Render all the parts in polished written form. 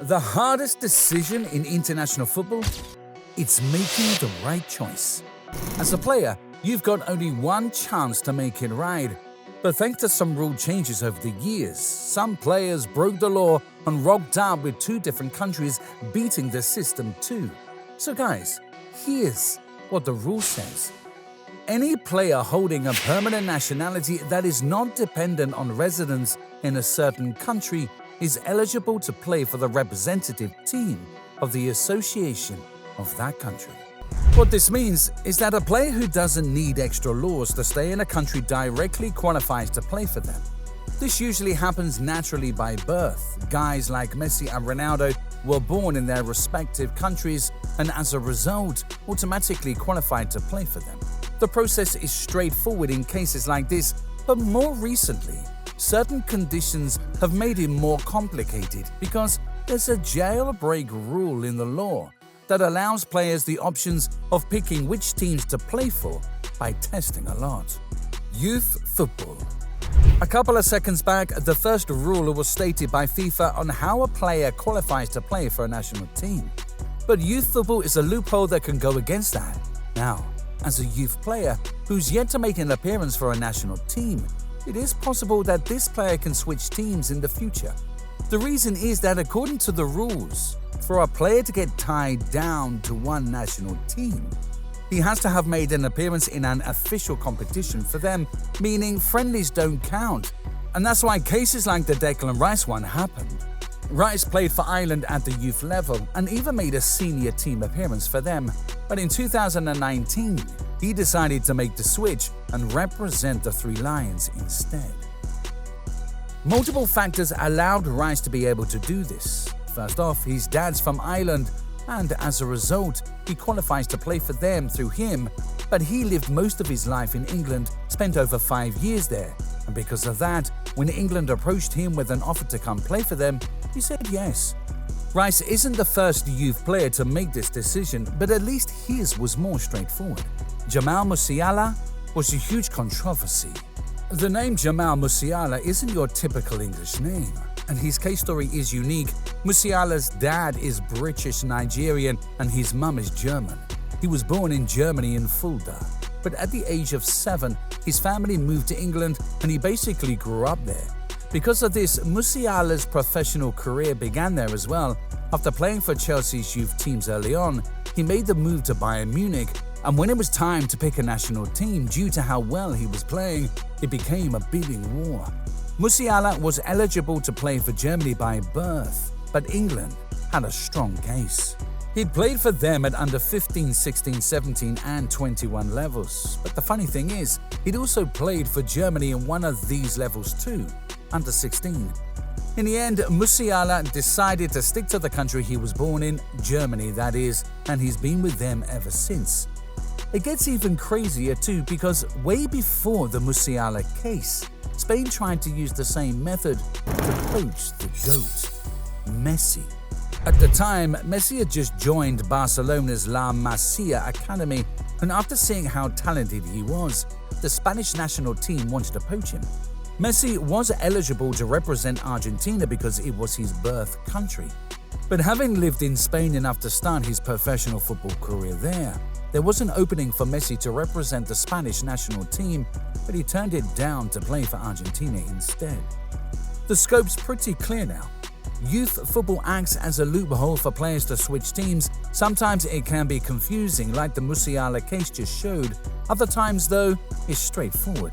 The hardest decision in international football? It's making the right choice. As a player, you've got only one chance to make it right. But thanks to some rule changes over the years, some players broke the law and rocked out with two different countries beating the system too. So guys, here's what the rule says. Any player holding a permanent nationality that is not dependent on residence in a certain country is eligible to play for the representative team of the association of that country. What this means is that a player who doesn't need extra laws to stay in a country directly qualifies to play for them. This usually happens naturally by birth. Guys like Messi and Ronaldo were born in their respective countries and as a result automatically qualified to play for them. The process is straightforward in cases like this, but more recently, certain conditions have made it more complicated because there's a jailbreak rule in the law that allows players the options of picking which teams to play for by testing a lot. Youth football. A couple of seconds back, the first rule was stated by FIFA on how a player qualifies to play for a national team. But youth football is a loophole that can go against that. Now, as a youth player who's yet to make an appearance for a national team, it is possible that this player can switch teams in the future. The reason is that according to the rules, for a player to get tied down to one national team, he has to have made an appearance in an official competition for them, meaning friendlies don't count. And that's why cases like the Declan Rice one happened. Rice played for Ireland at the youth level and even made a senior team appearance for them. But in 2019, he decided to make the switch and represent the Three Lions instead. Multiple factors allowed Rice to be able to do this. First off, his dad's from Ireland, and as a result, he qualifies to play for them through him, but he lived most of his life in England, spent over 5 years there, and because of that, when England approached him with an offer to come play for them, he said yes. Rice isn't the first youth player to make this decision, but at least his was more straightforward. Jamal Musiala was a huge controversy. The name Jamal Musiala isn't your typical English name, and his case story is unique. Musiala's dad is British-Nigerian and his mum is German. He was born in Germany in Fulda, but at the age of 7, his family moved to England and he basically grew up there. Because of this, Musiala's professional career began there as well. After playing for Chelsea's youth teams early on, he made the move to Bayern Munich, and when it was time to pick a national team due to how well he was playing, it became a bidding war. Musiala was eligible to play for Germany by birth, but England had a strong case. He'd played for them at under 15, 16, 17 and 21 levels, but the funny thing is, he'd also played for Germany in one of these levels too, under 16. In the end, Musiala decided to stick to the country he was born in, Germany that is, and he's been with them ever since. It gets even crazier too because way before the Musiala case, Spain tried to use the same method to poach the GOAT, Messi. At the time, Messi had just joined Barcelona's La Masia Academy, and after seeing how talented he was, the Spanish national team wanted to poach him. Messi was eligible to represent Argentina because it was his birth country. But having lived in Spain enough to start his professional football career there was an opening for Messi to represent the Spanish national team, but he turned it down to play for Argentina instead. The scope's pretty clear now. Youth football acts as a loophole for players to switch teams. Sometimes it can be confusing, like the Musiala case just showed. Other times, though, it's straightforward.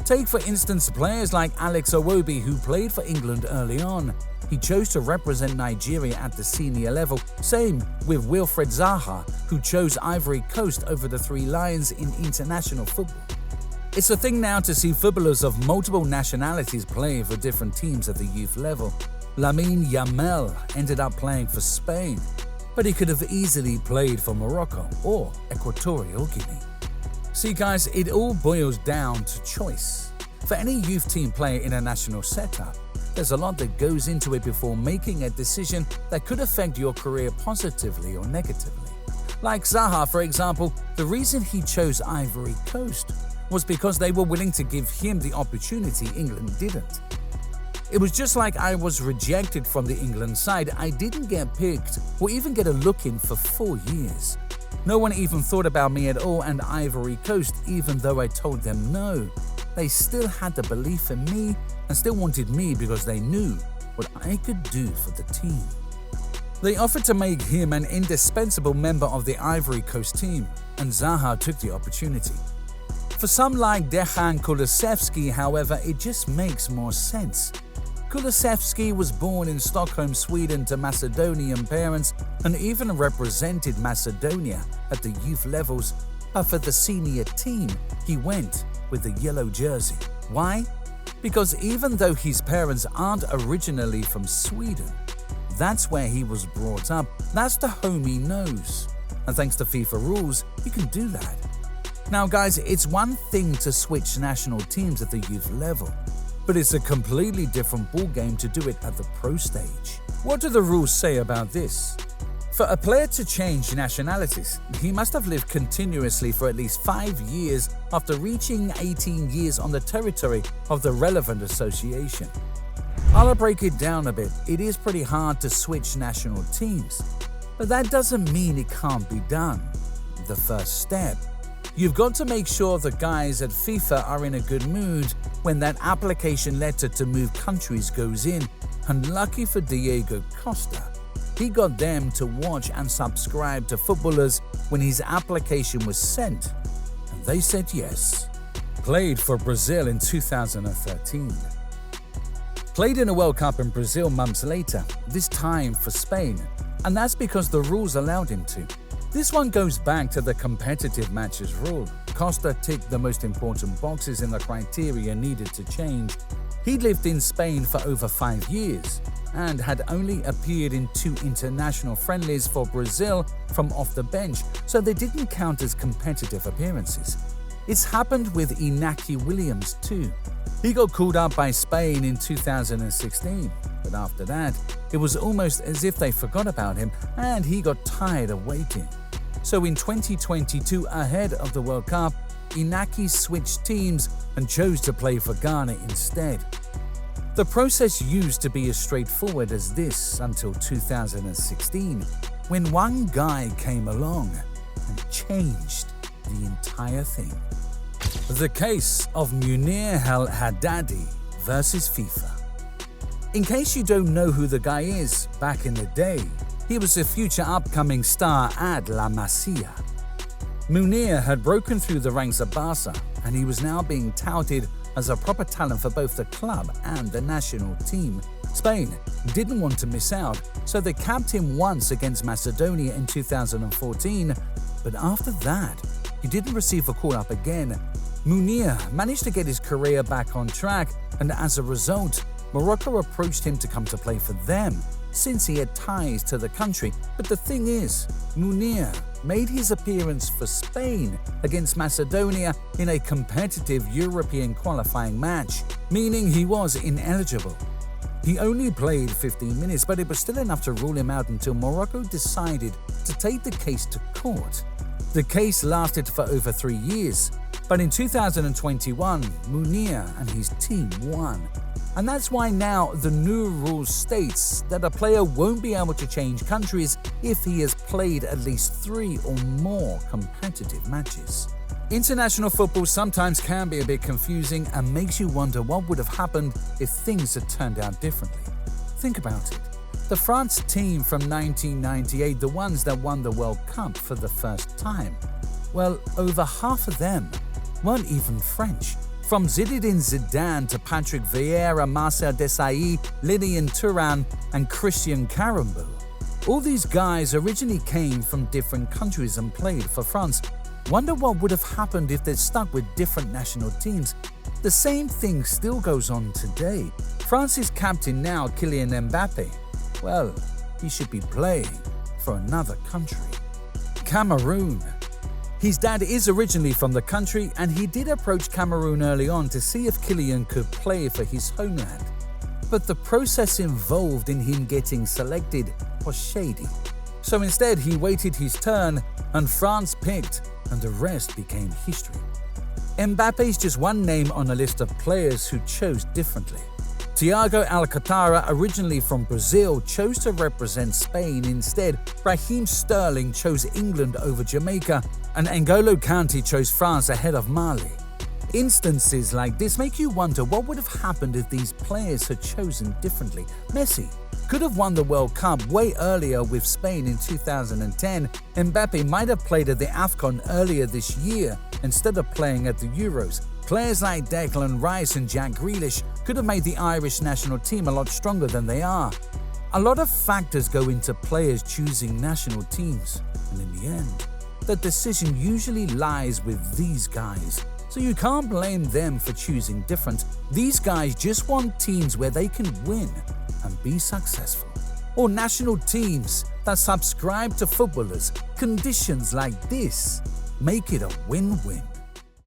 Take, for instance, players like Alex Iwobi, who played for England early on. He chose to represent Nigeria at the senior level. Same with Wilfred Zaha, who chose Ivory Coast over the Three Lions in international football. It's a thing now to see footballers of multiple nationalities play for different teams at the youth level. Lamine Yamal ended up playing for Spain, but he could have easily played for Morocco or Equatorial Guinea. See guys, it all boils down to choice. For any youth team player in a national setup, there's a lot that goes into it before making a decision that could affect your career positively or negatively. Like Zaha, for example, the reason he chose Ivory Coast was because they were willing to give him the opportunity England didn't. It was just like I was rejected from the England side. I didn't get picked or even get a look in for 4 years. No one even thought about me at all, and Ivory Coast, even though I told them no, they still had the belief in me and still wanted me because they knew what I could do for the team. They offered to make him an indispensable member of the Ivory Coast team, and Zaha took the opportunity. For some like Dejan Kulusevski, however, it just makes more sense. Kulusevski was born in Stockholm, Sweden to Macedonian parents and even represented Macedonia at the youth levels, but for the senior team, he went with the yellow jersey. Why? Because even though his parents aren't originally from Sweden, that's where he was brought up. That's the home he knows. And thanks to FIFA rules, he can do that. Now guys, it's one thing to switch national teams at the youth level, but it's a completely different ballgame to do it at the pro stage. What do the rules say about this? For a player to change nationalities, he must have lived continuously for at least 5 years after reaching 18 years on the territory of the relevant association. I'll break it down a bit. It is pretty hard to switch national teams, but that doesn't mean it can't be done. The first step: you've got to make sure the guys at FIFA are in a good mood when that application letter to move countries goes in, and lucky for Diego Costa, he got them to watch and subscribe to footballers when his application was sent, and they said yes. Played for Brazil in 2013. Played in a World Cup in Brazil months later, this time for Spain, and that's because the rules allowed him to. This one goes back to the competitive matches rule. Costa ticked the most important boxes in the criteria needed to change. He'd lived in Spain for over 5 years and had only appeared in 2 international friendlies for Brazil from off the bench, so they didn't count as competitive appearances. It's happened with Inaki Williams too. He got called up by Spain in 2016, but after that, it was almost as if they forgot about him and he got tired of waiting. So in 2022, ahead of the World Cup, Inaki switched teams and chose to play for Ghana instead. The process used to be as straightforward as this until 2016, when one guy came along and changed the entire thing. The case of Munir El Haddadi versus FIFA. In case you don't know who the guy is, back in the day, he was a future upcoming star at La Masia. Munir had broken through the ranks of Barca, and he was now being touted as a proper talent for both the club and the national team. Spain didn't want to miss out, so they capped him once against Macedonia in 2014, but after that, he didn't receive a call-up again. Munir managed to get his career back on track, and as a result, Morocco approached him to come to play for them, since he had ties to the country. But the thing is, Munir made his appearance for Spain against Macedonia in a competitive European qualifying match, meaning he was ineligible. He only played 15 minutes, but it was still enough to rule him out until Morocco decided to take the case to court. The case lasted for over 3 years, but in 2021, Munir and his team won. And that's why now the new rule states that a player won't be able to change countries if he has played at least 3 or more competitive matches. International football sometimes can be a bit confusing and makes you wonder what would have happened if things had turned out differently. Think about it. The France team from 1998, the ones that won the World Cup for the first time, well, over half of them weren't even French. From Zinedine Zidane to Patrick Vieira, Marcel Desailly, Lilian Thuram, and Christian Carambeu. All these guys originally came from different countries and played for France. Wonder what would have happened if they'd stuck with different national teams. The same thing still goes on today. France's captain now, Kylian Mbappe, well, he should be playing for another country. Cameroon. His dad is originally from the country, and he did approach Cameroon early on to see if Kylian could play for his homeland. But the process involved in him getting selected was shady. So instead, he waited his turn, and France picked, and the rest became history. Mbappe is just one name on a list of players who chose differently. Thiago Alcantara, originally from Brazil, chose to represent Spain instead. Raheem Sterling chose England over Jamaica, and N'Golo Kante chose France ahead of Mali. Instances like this make you wonder what would have happened if these players had chosen differently. Messi could have won the World Cup way earlier with Spain in 2010. Mbappe might have played at the AFCON earlier this year instead of playing at the Euros. Players like Declan Rice and Jack Grealish could have made the Irish national team a lot stronger than they are. A lot of factors go into players choosing national teams, and in the end, the decision usually lies with these guys. So you can't blame them for choosing different. These guys just want teams where they can win and be successful. Or national teams that subscribe to footballers. Conditions like this make it a win-win.